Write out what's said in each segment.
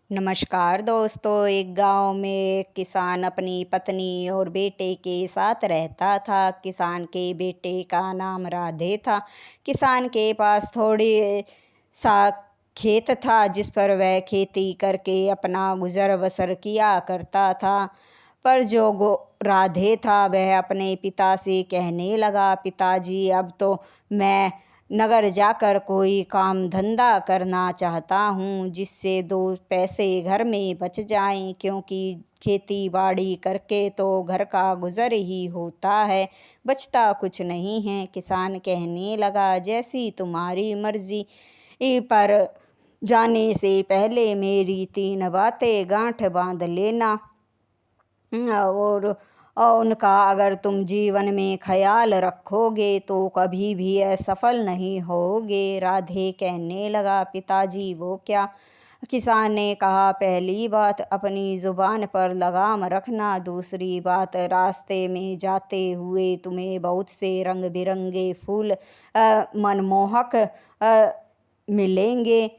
नमस्कार दोस्तों। एक गांव में एक किसान अपनी पत्नी और बेटे के साथ रहता था। किसान के बेटे का नाम राधे था। किसान के पास थोड़ी सा खेत था जिस पर वह खेती करके अपना गुजर बसर किया करता था। पर जो राधे था वह अपने पिता से कहने लगा, पिताजी अब तो मैं नगर जाकर कोई काम धंधा करना चाहता हूँ जिससे दो पैसे घर में बच जाएं, क्योंकि खेती बाड़ी करके तो घर का गुजर ही होता है, बचता कुछ नहीं है। किसान कहने लगा, जैसी तुम्हारी मर्जी, पर जाने से पहले मेरी 3 बातें गांठ बांध लेना। और उनका अगर तुम जीवन में ख्याल रखोगे तो कभी भी असफल नहीं होगे। राधे कहने लगा, पिताजी वो क्या? किसान ने कहा, पहली बात अपनी ज़ुबान पर लगाम रखना। दूसरी बात, रास्ते में जाते हुए तुम्हें बहुत से रंग बिरंगे फूल मनमोहक मिलेंगे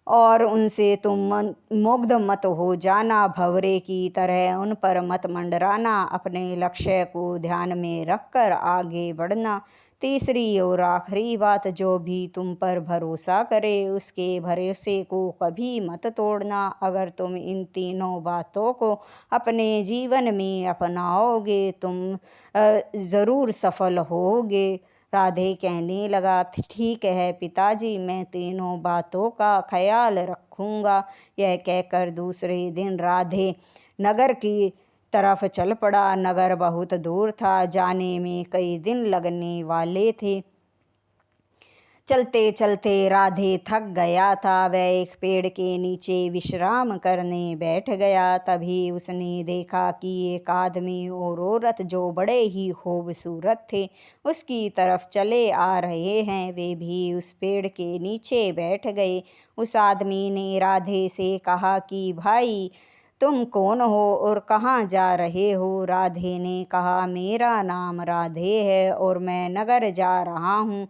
और उनसे तुम मुग्ध मत हो जाना। भंवरे की तरह उन पर मत मंडराना। अपने लक्ष्य को ध्यान में रखकर आगे बढ़ना। तीसरी और आखिरी बात, जो भी तुम पर भरोसा करे उसके भरोसे को कभी मत तोड़ना। अगर तुम इन तीनों बातों को अपने जीवन में अपनाओगे तुम ज़रूर सफल होगे। राधे कहने लगा, ठीक है पिताजी, मैं तीनों बातों का ख्याल रखूंगा। यह कहकर दूसरे दिन राधे नगर की तरफ चल पड़ा। नगर बहुत दूर था, जाने में कई दिन लगने वाले थे। चलते चलते राधे थक गया था। वह एक पेड़ के नीचे विश्राम करने बैठ गया। तभी उसने देखा कि एक आदमी और औरत जो बड़े ही खूबसूरत थे उसकी तरफ चले आ रहे हैं। वे भी उस पेड़ के नीचे बैठ गए। उस आदमी ने राधे से कहा कि भाई, तुम कौन हो और कहाँ जा रहे हो? राधे ने कहा, मेरा नाम राधे है और मैं नगर जा रहा हूँ।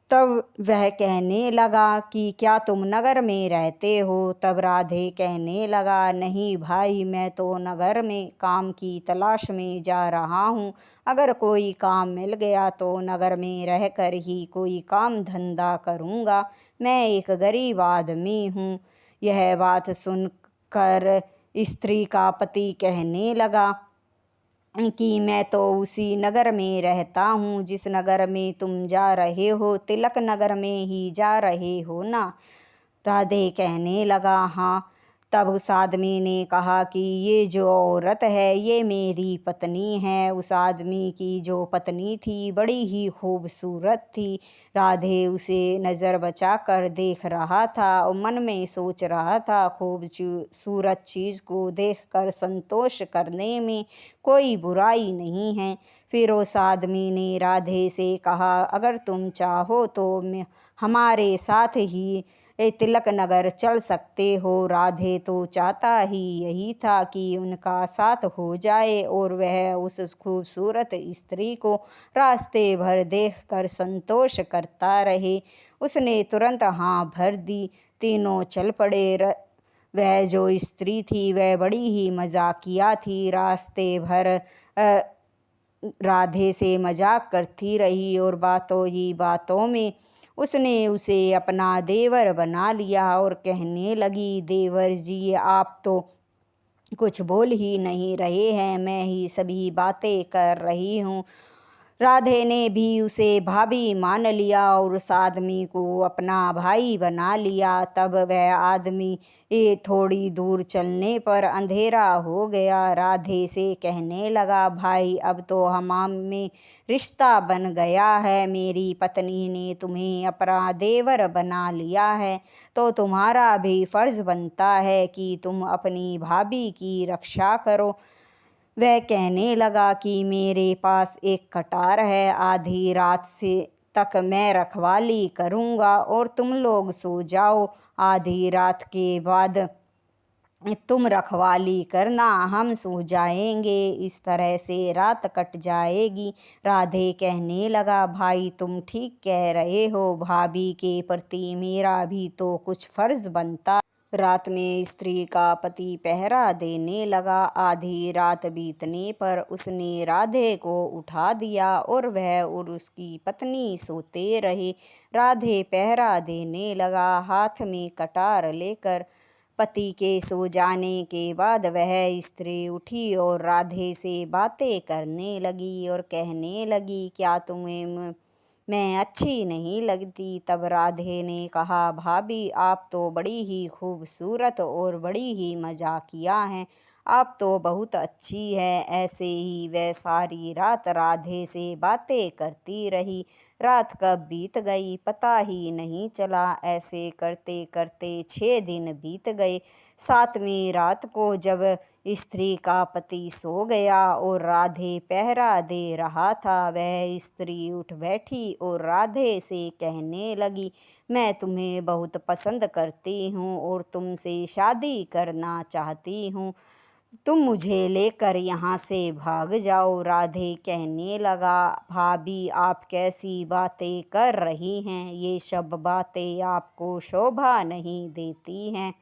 तब वह कहने लगा कि क्या तुम नगर में रहते हो? तब राधे कहने लगा, नहीं भाई, मैं तो नगर में काम की तलाश में जा रहा हूँ। अगर कोई काम मिल गया तो नगर में रहकर ही कोई काम धंधा करूँगा। मैं एक गरीब आदमी हूँ। यह बात सुनकर स्त्री का पति कहने लगा कि मैं तो उसी नगर में रहता हूँ जिस नगर में तुम जा रहे हो। तिलक नगर में ही जा रहे हो ना? राधे कहने लगा, हाँ। तब उस आदमी ने कहा कि ये जो औरत है ये मेरी पत्नी है। उस आदमी की जो पत्नी थी बड़ी ही खूबसूरत थी। राधे उसे नज़र बचा कर देख रहा था और मन में सोच रहा था, खूबसूरत चीज़ को देखकर संतोष करने में कोई बुराई नहीं है। फिर उस आदमी ने राधे से कहा, अगर तुम चाहो तो हमारे साथ ही तिलक नगर चल सकते हो। राधे तो चाहता ही यही था कि उनका साथ हो जाए और वह उस खूबसूरत स्त्री को रास्ते भर देखकर संतोष करता रहे। उसने तुरंत हाँ भर दी। तीनों चल पड़े। वह जो स्त्री थी वह बड़ी ही मजाकिया थी। रास्ते भर राधे से मजाक करती रही और बातों ही बातों में उसने उसे अपना देवर बना लिया और कहने लगी, देवर जी, आप तो कुछ बोल ही नहीं रहे हैं, मैं ही सभी बातें कर रही हूँ। राधे ने भी उसे भाभी मान लिया और उस आदमी को अपना भाई बना लिया। तब वह आदमी थोड़ी दूर चलने पर अंधेरा हो गया। राधे से कहने लगा, भाई, अब तो हम में रिश्ता बन गया है। मेरी पत्नी ने तुम्हें अपना देवर बना लिया है तो तुम्हारा भी फर्ज बनता है कि तुम अपनी भाभी की रक्षा करो। वह कहने लगा कि मेरे पास एक कटार है, आधी रात से तक मैं रखवाली करूँगा और तुम लोग सो जाओ। आधी रात के बाद तुम रखवाली करना, हम सो जाएंगे। इस तरह से रात कट जाएगी। राधे कहने लगा, भाई, तुम ठीक कह रहे हो। भाभी के प्रति मेरा भी तो कुछ फर्ज बनता रात में स्त्री का पति पहरा देने लगा। आधी रात बीतने पर उसने राधे को उठा दिया और वह और उसकी पत्नी सोते रहे। राधे पहरा देने लगा, हाथ में कटार लेकर। पति के सो जाने के बाद वह स्त्री उठी और राधे से बातें करने लगी और कहने लगी, क्या तुम्हें मैं अच्छी नहीं लगती? तब राधे ने कहा, भाभी आप तो बड़ी ही खूबसूरत और बड़ी ही मजाकिया हैं, आप तो बहुत अच्छी है। ऐसे ही वह सारी रात राधे से बातें करती रही। रात कब बीत गई पता ही नहीं चला। ऐसे करते करते 6 दिन बीत गए। 7वीं रात को जब स्त्री का पति सो गया और राधे पहरा दे रहा था, वह स्त्री उठ बैठी और राधे से कहने लगी, मैं तुम्हें बहुत पसंद करती हूँ और तुमसे शादी करना चाहती हूँ, तुम मुझे लेकर यहाँ से भाग जाओ। राधे कहने लगा, भाभी आप कैसी बातें कर रही हैं, ये सब बातें आपको शोभा नहीं देती हैं,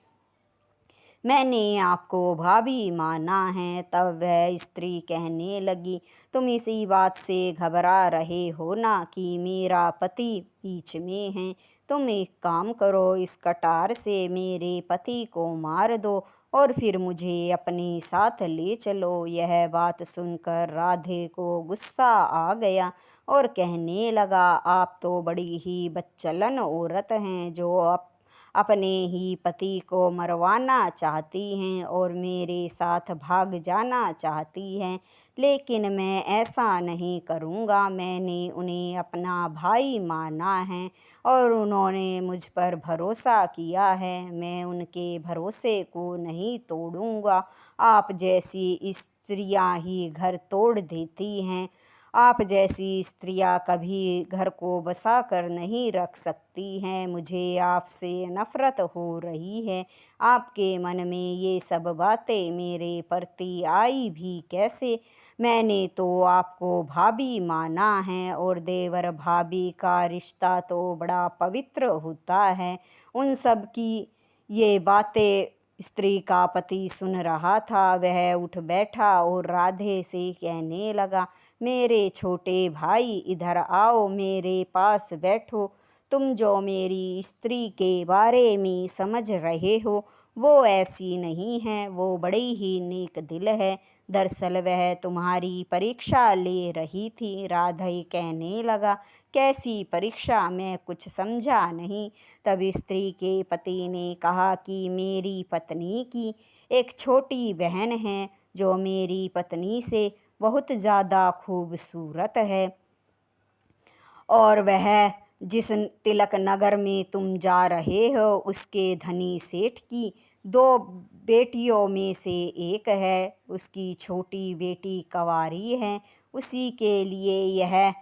मैंने आपको भाभी माना है। तब वह स्त्री कहने लगी, तुम इसी बात से घबरा रहे हो ना कि मेरा पति बीच में है। तुम एक काम करो, इस कटार से मेरे पति को मार दो और फिर मुझे अपने साथ ले चलो। यह बात सुनकर राधे को गुस्सा आ गया और कहने लगा, आप तो बड़ी ही बच्चलन औरत हैं जो अपने ही पति को मरवाना चाहती हैं और मेरे साथ भाग जाना चाहती हैं, लेकिन मैं ऐसा नहीं करूँगा। मैंने उन्हें अपना भाई माना है और उन्होंने मुझ पर भरोसा किया है, मैं उनके भरोसे को नहीं तोड़ूँगा। आप जैसी स्त्रियाँ ही घर तोड़ देती हैं, आप जैसी स्त्रियाँ कभी घर को बसा कर नहीं रख सकती हैं। मुझे आपसे नफरत हो रही है। आपके मन में ये सब बातें मेरे प्रति आई भी कैसे? मैंने तो आपको भाभी माना है और देवर भाभी का रिश्ता तो बड़ा पवित्र होता है। उन सब की ये बातें स्त्री का पति सुन रहा था। वह उठ बैठा और राधे से कहने लगा, मेरे छोटे भाई इधर आओ, मेरे पास बैठो। तुम जो मेरी स्त्री के बारे में समझ रहे हो वो ऐसी नहीं है, वो बड़ी ही नेक दिल है। दरअसल वह तुम्हारी परीक्षा ले रही थी। राधे कहने लगा, कैसी परीक्षा? मैं कुछ समझा नहीं। तब स्त्री के पति ने कहा कि मेरी पत्नी की एक छोटी बहन है जो मेरी पत्नी से बहुत ज़्यादा खूबसूरत है और वह जिस तिलक नगर में तुम जा रहे हो उसके धनी सेठ की 2 बेटियों में से एक है। उसकी छोटी बेटी कंवारी है। उसी के लिए यह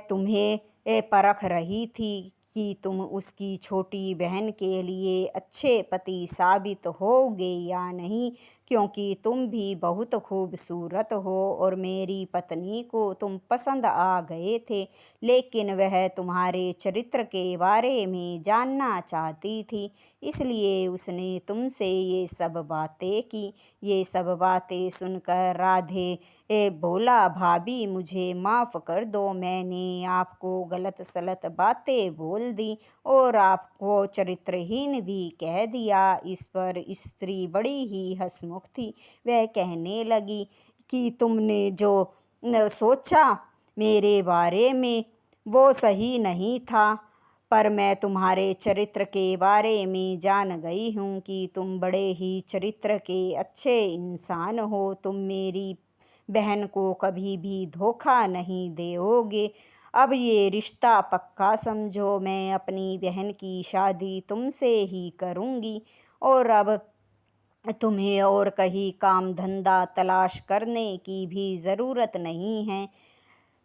तुम्हें परख रही थी कि तुम उसकी छोटी बहन के लिए अच्छे पति साबित होगे या नहीं, क्योंकि तुम भी बहुत खूबसूरत हो और मेरी पत्नी को तुम पसंद आ गए थे, लेकिन वह तुम्हारे चरित्र के बारे में जानना चाहती थी, इसलिए उसने तुमसे ये सब बातें की। ये सब बातें सुनकर राधे बोला, भाभी मुझे माफ़ कर दो, मैंने आपको गलत सलत बातें बोल दी और आपको चरित्रहीन भी कह दिया। इस पर स्त्री बड़ी ही हंसमुख थी। वह कहने लगी कि तुमने जो सोचा मेरे बारे में वो सही नहीं था, पर मैं तुम्हारे चरित्र के बारे में जान गई हूँ कि तुम बड़े ही चरित्र के अच्छे इंसान हो। तुम मेरी बहन को कभी भी धोखा नहीं दोगे। अब ये रिश्ता पक्का समझो, मैं अपनी बहन की शादी तुमसे ही करूँगी और अब तुम्हें और कहीं काम धंधा तलाश करने की भी ज़रूरत नहीं है।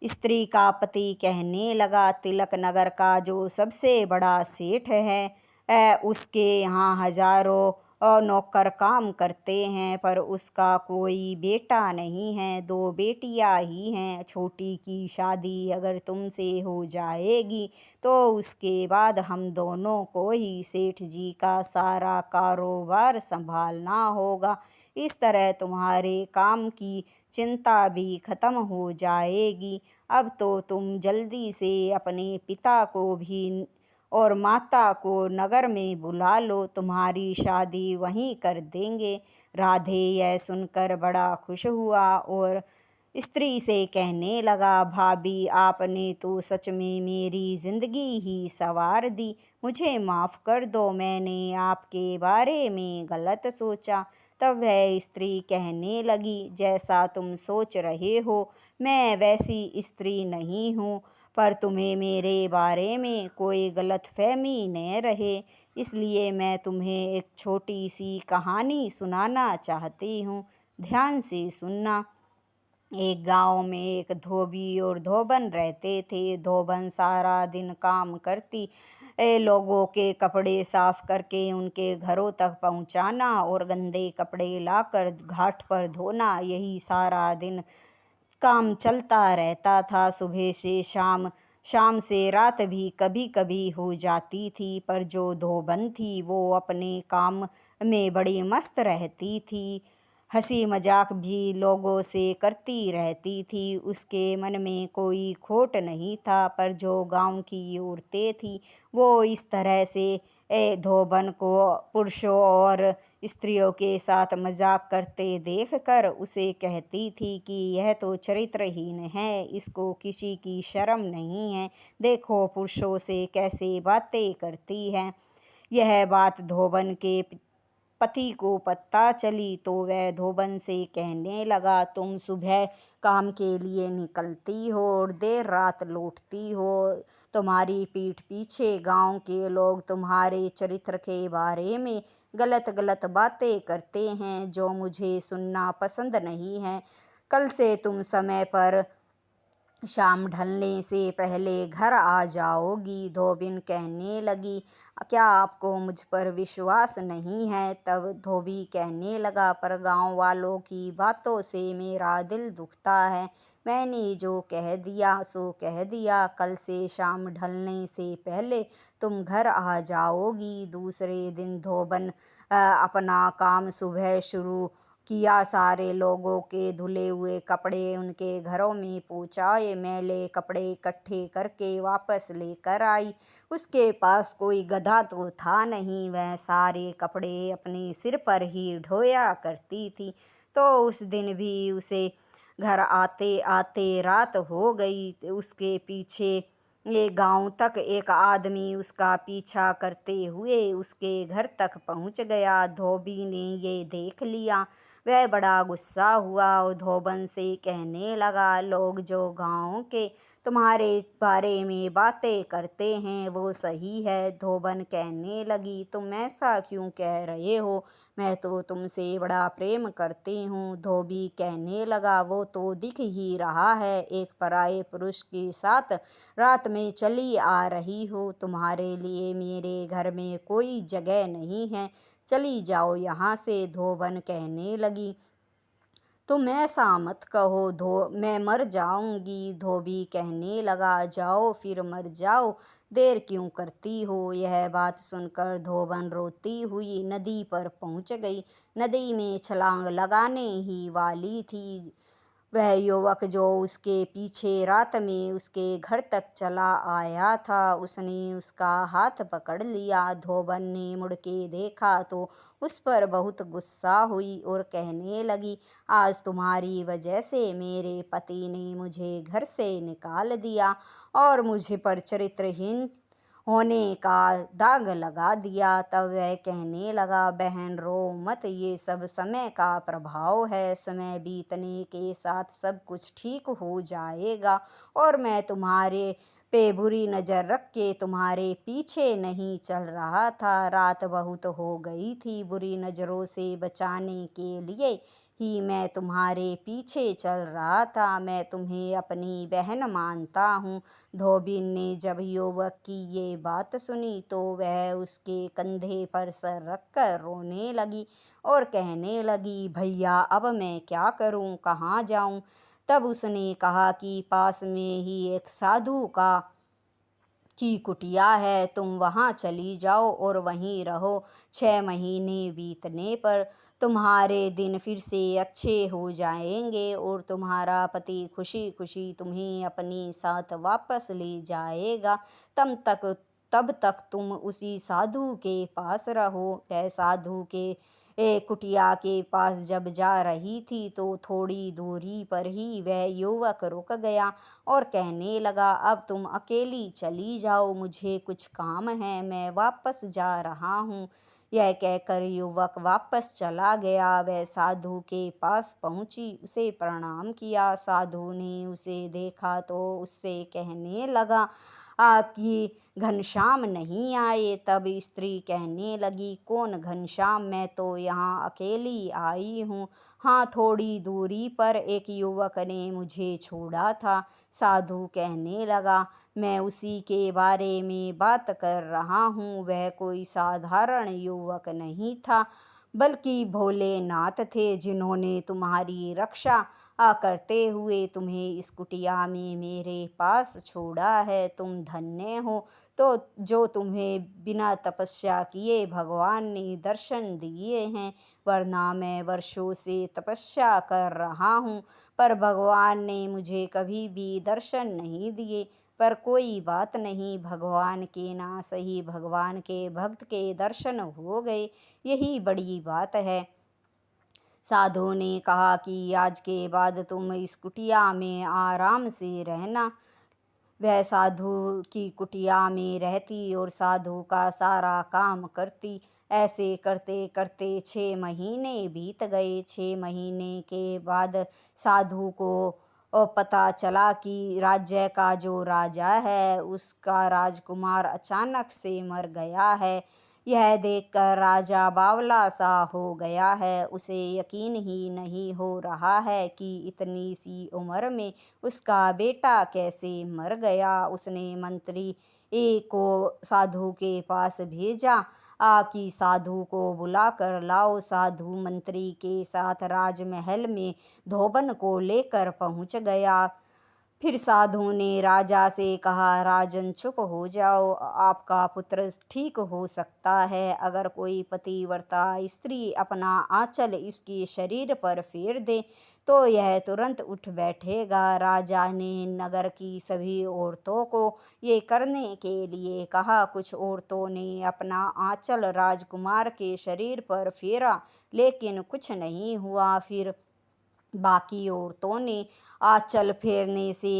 स्त्री का पति कहने लगा, तिलक नगर का जो सबसे बड़ा सेठ है उसके यहाँ हजारों और नौकर काम करते हैं, पर उसका कोई बेटा नहीं है, 2 बेटियां ही हैं। छोटी की शादी अगर तुमसे हो जाएगी तो उसके बाद हम दोनों को ही सेठ जी का सारा कारोबार संभालना होगा। इस तरह तुम्हारे काम की चिंता भी खत्म हो जाएगी। अब तो तुम जल्दी से अपने पिता को भी और माता को नगर में बुला लो, तुम्हारी शादी वहीं कर देंगे। राधे यह सुनकर बड़ा खुश हुआ और स्त्री से कहने लगा, भाभी आपने तो सच में मेरी जिंदगी ही संवार दी। मुझे माफ़ कर दो, मैंने आपके बारे में गलत सोचा। तब वह स्त्री कहने लगी, जैसा तुम सोच रहे हो मैं वैसी स्त्री नहीं हूँ, पर तुम्हें मेरे बारे में कोई गलतफहमी न रहे, इसलिए मैं तुम्हें एक छोटी सी कहानी सुनाना चाहती हूँ। ध्यान से सुनना। एक गांव में एक धोबी और धोबन रहते थे। धोबन सारा दिन काम करती लोगों के कपड़े साफ करके उनके घरों तक पहुंचाना और गंदे कपड़े लाकर घाट पर धोना, यही सारा दिन काम चलता रहता था। सुबह से शाम, शाम से रात भी कभी कभी हो जाती थी, पर जो धोबन थी वो अपने काम में बड़ी मस्त रहती थी। हंसी मजाक भी लोगों से करती रहती थी। उसके मन में कोई खोट नहीं था, पर जो गांव की औरतें थी वो इस तरह से धोबन को पुरुषों और स्त्रियों के साथ मजाक करते देखकर उसे कहती थी कि यह तो चरित्रहीन है, इसको किसी की शर्म नहीं है, देखो पुरुषों से कैसे बातें करती है। यह बात धोबन के पति को पता चली तो वह धोबन से कहने लगा, तुम सुबह काम के लिए निकलती हो और देर रात लौटती हो। तुम्हारी पीठ पीछे गांव के लोग तुम्हारे चरित्र के बारे में गलत गलत बातें करते हैं, जो मुझे सुनना पसंद नहीं है। कल से तुम समय पर शाम ढलने से पहले घर आ जाओगी। धोबिन कहने लगी, क्या आपको मुझ पर विश्वास नहीं है? तब धोबी कहने लगा, पर गांव वालों की बातों से मेरा दिल दुखता है। मैंने जो कह दिया सो कह दिया, कल से शाम ढलने से पहले तुम घर आ जाओगी। दूसरे दिन धोबन अपना काम सुबह शुरू किया। सारे लोगों के धुले हुए कपड़े उनके घरों में पहुँचाए, मैले कपड़े इकट्ठे करके वापस लेकर आई। उसके पास कोई गधा तो था नहीं, वह सारे कपड़े अपने सिर पर ही ढोया करती थी। तो उस दिन भी उसे घर आते आते रात हो गई। उसके पीछे ये गांव तक एक आदमी उसका पीछा करते हुए उसके घर तक पहुंच गया। धोबी ने ये देख लिया, वह बड़ा गुस्सा हुआ और धोबन से कहने लगा, लोग जो गांव के तुम्हारे बारे में बातें करते हैं वो सही है। धोबन कहने लगी, तुम ऐसा क्यों कह रहे हो, मैं तो तुमसे बड़ा प्रेम करती हूँ। धोबी कहने लगा, वो तो दिख ही रहा है, एक पराये पुरुष के साथ रात में चली आ रही हो। तुम्हारे लिए मेरे घर में कोई जगह नहीं है, चली जाओ यहाँ से। धोबन कहने लगी, तुम ऐसा मत कहो, मैं मर जाऊंगी। धोबी कहने लगा, जाओ फिर मर जाओ, देर क्यों करती हो। यह बात सुनकर धोबन रोती हुई नदी पर पहुंच गई। नदी में छलांग लगाने ही वाली थी, वह युवक जो उसके पीछे रात में उसके घर तक चला आया था, उसने उसका हाथ पकड़ लिया। धोबन ने मुड़ के देखा तो उस पर बहुत गुस्सा हुई और कहने लगी, आज तुम्हारी वजह से मेरे पति ने मुझे घर से निकाल दिया और मुझे पर चरित्रहीन होने का दाग लगा दिया। तब वह कहने लगा, बहन रो मत, ये सब समय का प्रभाव है, समय बीतने के साथ सब कुछ ठीक हो जाएगा। और मैं तुम्हारे पे बुरी नज़र रख के तुम्हारे पीछे नहीं चल रहा था। रात बहुत हो गई थी, बुरी नज़रों से बचाने के लिए ही मैं तुम्हारे पीछे चल रहा था। मैं तुम्हें अपनी बहन मानता हूँ। धोबिन ने जब युवक की ये बात सुनी तो वह उसके कंधे पर सर रखकर रोने लगी और कहने लगी, भैया अब मैं क्या करूँ, कहाँ जाऊँ। तब उसने कहा कि पास में ही एक साधु की कुटिया है, तुम वहाँ चली जाओ और वहीं रहो। 6 महीने बीतने पर तुम्हारे दिन फिर से अच्छे हो जाएंगे और तुम्हारा पति खुशी खुशी तुम्हें अपने साथ वापस ले जाएगा। तब तक तुम उसी साधु के पास रहो। वह साधु के कुटिया के पास जब जा रही थी तो थोड़ी दूरी पर ही वह युवक रुक गया और कहने लगा, अब तुम अकेली चली जाओ, मुझे कुछ काम है, मैं वापस जा रहा हूँ। यह कहकर युवक वापस चला गया। वह साधु के पास पहुंची, उसे प्रणाम किया। साधु ने उसे देखा तो उससे कहने लगा कि घनश्याम नहीं आए। तब स्त्री कहने लगी, कौन घनश्याम, मैं तो यहाँ अकेली आई हूँ। हाँ, थोड़ी दूरी पर एक युवक ने मुझे छोड़ा था। साधु कहने लगा, मैं उसी के बारे में बात कर रहा हूँ। वह कोई साधारण युवक नहीं था, बल्कि भोलेनाथ थे, जिन्होंने तुम्हारी रक्षा करते हुए तुम्हें इस कुटिया में मेरे पास छोड़ा है। तुम धन्य हो तो जो तुम्हें बिना तपस्या किए भगवान ने दर्शन दिए हैं, वरना मैं वर्षों से तपस्या कर रहा हूँ पर भगवान ने मुझे कभी भी दर्शन नहीं दिए। पर कोई बात नहीं, भगवान के ना सही भगवान के भक्त के दर्शन हो गए, यही बड़ी बात है। साधु ने कहा कि आज के बाद तुम इस कुटिया में आराम से रहना। वह साधु की कुटिया में रहती और साधु का सारा काम करती। ऐसे करते करते 6 महीने बीत गए। 6 महीने के बाद साधु को पता चला कि राज्य का जो राजा है उसका राजकुमार अचानक से मर गया है। यह देखकर राजा बावला सा हो गया है। उसे यकीन ही नहीं हो रहा है कि इतनी सी उम्र में उसका बेटा कैसे मर गया। उसने मंत्री को साधु के पास भेजा कि साधु को बुला कर लाओ। साधु मंत्री के साथ राजमहल में धोबन को लेकर पहुंच गया। फिर साधु ने राजा से कहा, राजन चुप हो जाओ, आपका पुत्र ठीक हो सकता है। अगर कोई पतिव्रता स्त्री अपना आंचल इसके शरीर पर फेर दे तो यह तुरंत उठ बैठेगा। राजा ने नगर की सभी औरतों को ये करने के लिए कहा। कुछ औरतों ने अपना आंचल राजकुमार के शरीर पर फेरा, लेकिन कुछ नहीं हुआ। फिर बाकी औरतों ने आंचल फेरने से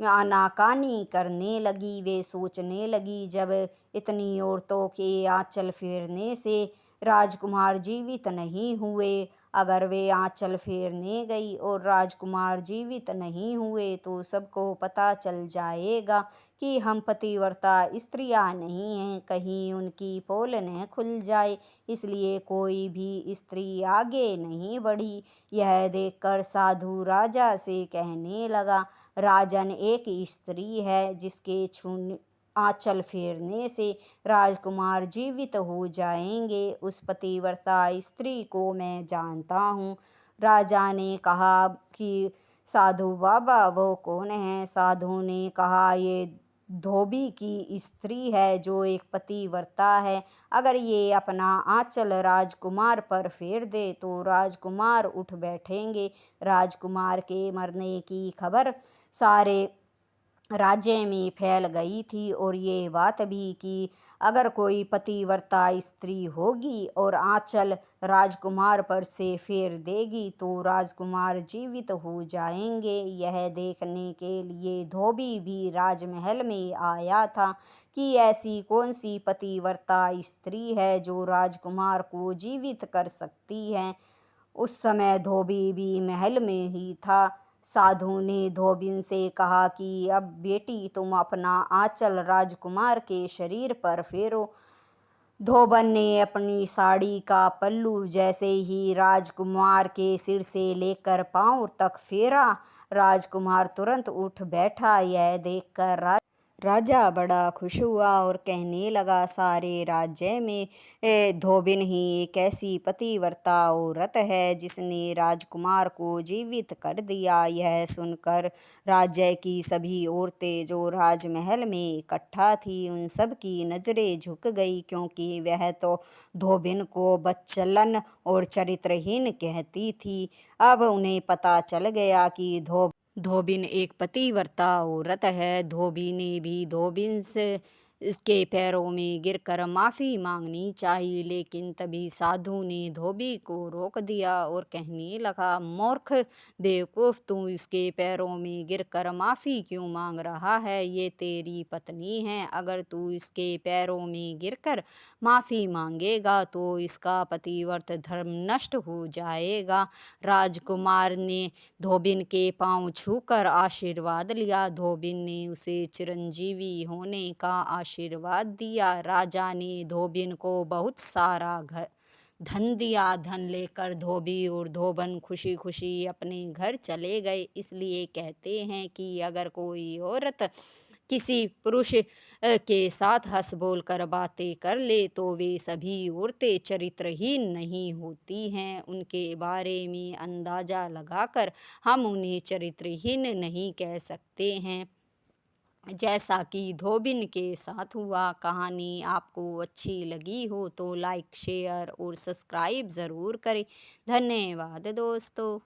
आनाकानी करने लगी। वे सोचने लगी, जब इतनी औरतों के आंचल फेरने से राजकुमार जीवित नहीं हुए, अगर वे आंचल फेरने गई और राजकुमार जीवित नहीं हुए तो सबको पता चल जाएगा कि हम पतिव्रता स्त्रियां नहीं हैं, कहीं उनकी पोल न खुल जाए। इसलिए कोई भी स्त्री आगे नहीं बढ़ी। यह देखकर साधु राजा से कहने लगा, राजन, एक स्त्री है जिसके छूने आंचल फेरने से राजकुमार जीवित हो जाएंगे। उस पतिव्रता स्त्री को मैं जानता हूँ। राजा ने कहा कि साधु बाबा वो कौन है। साधु ने कहा, ये धोबी की स्त्री है जो एक पतिव्रता है। अगर ये अपना आंचल राजकुमार पर फेर दे तो राजकुमार उठ बैठेंगे। राजकुमार के मरने की खबर सारे राज्य में फैल गई थी और ये बात भी कि अगर कोई पतिव्रता स्त्री होगी और आंचल राजकुमार पर से फेर देगी तो राजकुमार जीवित हो जाएंगे। यह देखने के लिए धोबी भी राजमहल में आया था कि ऐसी कौन सी पतिव्रता स्त्री है जो राजकुमार को जीवित कर सकती है। उस समय धोबी भी महल में ही था। साधु ने धोबिन से कहा कि अब बेटी तुम अपना आंचल राजकुमार के शरीर पर फेरो। धोबन ने अपनी साड़ी का पल्लू जैसे ही राजकुमार के सिर से लेकर पांव तक फेरा, राजकुमार तुरंत उठ बैठा। यह देखकर राजा बड़ा खुश हुआ और कहने लगा, सारे राज्य में धोबिन ही एक ऐसी पतिव्रता औरत है जिसने राजकुमार को जीवित कर दिया। यह सुनकर राज्य की सभी औरतें जो राजमहल में इकट्ठा थी, उन सब की नजरें झुक गई, क्योंकि वह तो धोबिन को बदचलन और चरित्रहीन कहती थी। अब उन्हें पता चल गया कि धोबिन एक पतिव्रता औरत है। धोबी ने भी धोबिन से इसके पैरों में गिरकर माफ़ी मांगनी चाहिए, लेकिन तभी साधु ने धोबी को रोक दिया और कहने लगा, मूर्ख बेवकूफ़, तू इसके पैरों में गिरकर माफ़ी क्यों मांग रहा है? ये तेरी पत्नी है। अगर तू इसके पैरों में गिरकर माफ़ी मांगेगा तो इसका पतिव्रत धर्म नष्ट हो जाएगा। राजकुमार ने धोबिन के पांव छूकर आशीर्वाद लिया। धोबिन ने उसे चिरंजीवी होने का आशीर्वाद दिया। राजा ने धोबिन को बहुत सारा धन दिया। धन लेकर धोबी और धोबन खुशी खुशी अपने घर चले गए। इसलिए कहते हैं कि अगर कोई औरत किसी पुरुष के साथ हंस बोल कर बातें कर ले तो वे सभी औरतें चरित्रहीन नहीं होती हैं। उनके बारे में अंदाज़ा लगाकर हम उन्हें चरित्रहीन नहीं कह सकते हैं, जैसा कि धोबिन के साथ हुआ। कहानी आपको अच्छी लगी हो तो लाइक, शेयर और सब्सक्राइब ज़रूर करें। धन्यवाद दोस्तों।